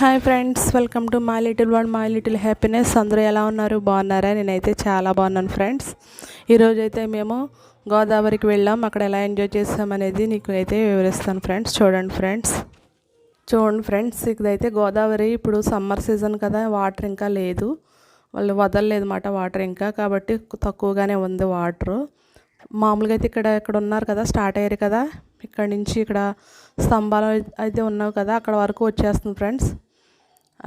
Hi friends, welcome to my little world my little happiness. అందరూ ఎలా ఉన్నారు? బాగున్నారా? నేనైతే చాలా బాగున్నాను ఫ్రెండ్స్. ఈరోజు అయితే మేము గోదావరికి వెళ్ళాం. అక్కడ ఎలా ఎంజాయ్ చేసామనేది నీకు అయితే వివరిస్తాను ఫ్రెండ్స్. చూడండి ఫ్రెండ్స్, ఇదైతే గోదావరి. ఇప్పుడు సమ్మర్ సీజన్ కదా, వాటర్ ఇంకా లేదు, వాళ్ళు వదలలేదు అన్నమాట వాటర్ ఇంకా, కాబట్టి తక్కువగానే ఉంది వాటరు. మామూలుగా అయితే ఇక్కడ ఉన్నారు కదా, స్టార్ట్ అయ్యారు కదా, ఇక్కడ నుంచి ఇక్కడ స్తంభాలు అయితే ఉన్నావు కదా, అక్కడ వరకు వచ్చేస్తుంది ఫ్రెండ్స్.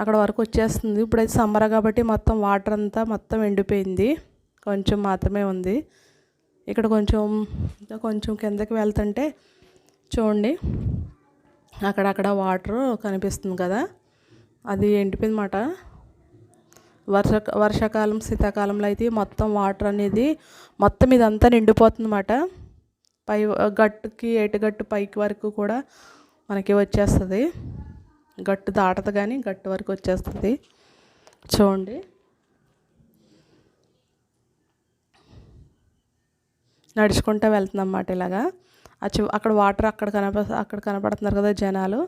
అక్కడ వరకు వచ్చేస్తుంది. ఇప్పుడైతే సమ్మర్ కాబట్టి మొత్తం వాటర్ అంతా మొత్తం ఎండిపోయింది, కొంచెం మాత్రమే ఉంది. ఇక్కడ కొంచెం కిందకి వెళ్తుంటే చూడండి, అక్కడక్కడ వాటర్ కనిపిస్తుంది కదా, అది ఎండిపోయింది అన్నమాట. వర్షాకాలం శీతాకాలంలో అయితే మొత్తం వాటర్ అనేది మొత్తం ఇదంతా నిండిపోతుంది అన్నమాట. గట్టుకి ఎటుగట్టు పైకి వరకు కూడా మనకి వచ్చేస్తుంది. గట్టు దాటదు కానీ గట్టు వరకు వచ్చేస్తుంది. చూడండి, నడుచుకుంటూ వెళ్తున్నాం అన్నమాట ఇలాగా. అక్కడ వాటర్ అక్కడ కనపడుతున్నారు కదా జనాలు,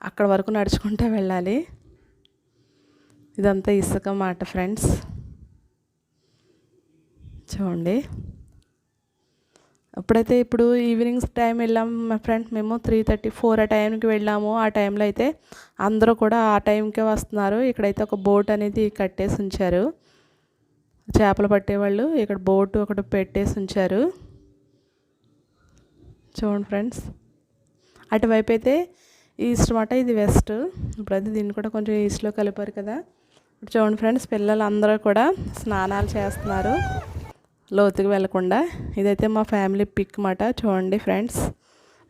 అక్కడ వరకు నడుచుకుంటూ వెళ్ళాలి. ఇదంతా ఇసుక మాట ఫ్రెండ్స్. చూడండి, ఇప్పుడు ఈవినింగ్ టైం వెళ్ళాం మా ఫ్రెండ్స్. మేము 3:34 ఆ టైంకి వెళ్ళాము. ఆ టైంలో అయితే అందరూ కూడా ఆ టైంకే వస్తున్నారు. ఇక్కడైతే ఒక బోట్ అనేది కట్టేసి ఉంచారు, చేపలు పట్టేవాళ్ళు. ఇక్కడ బోటు ఒకటి పెట్టేసి ఉంచారు. చూడండి ఫ్రెండ్స్, అటువైపు అయితే ఈస్ట్ మాట, ఇది వెస్ట్. ఇప్పుడైతే దీన్ని కూడా కొంచెం ఈస్ట్లో కలిపారు కదా. ఇప్పుడు చూడండి ఫ్రెండ్స్, పిల్లలు అందరూ కూడా స్నానాలు చేస్తున్నారు లోతుకి వెళ్ళకుండా. ఇదైతే మా ఫ్యామిలీ పిక్ మాట. చూడండి ఫ్రెండ్స్,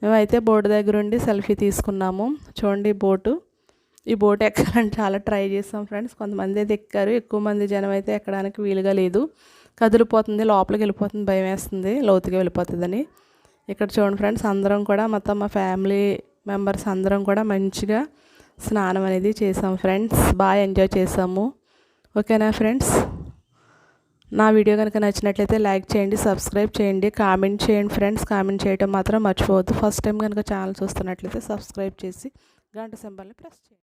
మేమైతే బోటు దగ్గర ఉండి సెల్ఫీ తీసుకున్నాము. చూడండి ఈ బోట్ ఎక్కాలని చాలా ట్రై చేసాం ఫ్రెండ్స్. కొంతమంది అయితే ఎక్కారు, ఎక్కువ మంది జనం అయితే ఎక్కడానికి వీలుగా లేదు, కదిలిపోతుంది, లోపలికి వెళ్ళిపోతుంది, భయం వేస్తుంది లోతుకి వెళ్ళిపోతుందని. ఇక్కడ చూడండి ఫ్రెండ్స్, అందరం కూడా మొత్తం మా ఫ్యామిలీ మెంబర్స్ అందరం కూడా మంచిగా స్నానం అనేది చేసాం ఫ్రెండ్స్. బాగా ఎంజాయ్ చేసాము. ఓకేనా ఫ్రెండ్స్, నా వీడియో కనుక నచ్చినట్లయితే లైక్ చేయండి, సబ్స్క్రైబ్ చేయండి, కామెంట్ చేయండి ఫ్రెండ్స్. కామెంట్ చేయడం మాత్రం మర్చిపోవద్దు. ఫస్ట్ టైం కనుక ఛానల్ చూస్తున్నట్లయితే సబ్స్క్రైబ్ చేసి గంట సింబల్ని ప్రెస్ చేయండి.